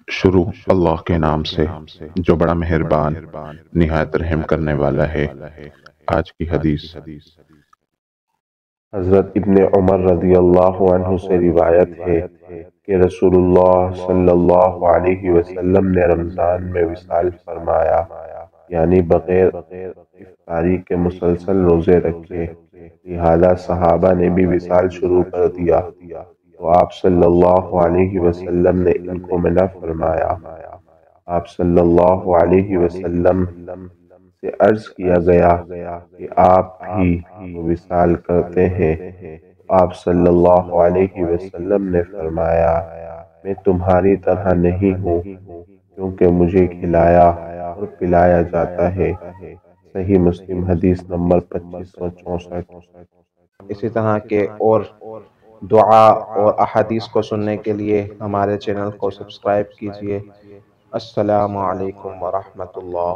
شروع اللہ کے نام سے جو بڑا مہربان نہایت رحم کرنے والا ہے۔ آج کی حدیث حضرت ابن عمر رضی اللہ عنہ سے روایت ہے کہ رسول اللہ صلی اللہ علیہ وسلم نے رمضان میں وصال فرمایا، یعنی بغیر افطاری کے مسلسل روزے رکھے، لہذا صحابہ نے بھی وصال شروع کر دیا تو آپ صلی اللہ علیہ وسلم نے ان کو منع فرمایا۔ آپ صلی اللہ علیہ وسلم سے عرض کیا گیا کہ آپ بھی وصال کرتے ہیں؟ آپ صلی اللہ علیہ وسلم نے فرمایا، میں تمہاری طرح نہیں ہوں، کیونکہ مجھے کھلایا اور پلایا جاتا ہے۔ صحیح مسلم حدیث نمبر 2564۔ اسی طرح کے اور دعا اور احادیث کو سننے کے لیے ہمارے چینل کو سبسکرائب کیجیے۔ السلام علیکم ورحمۃ اللہ۔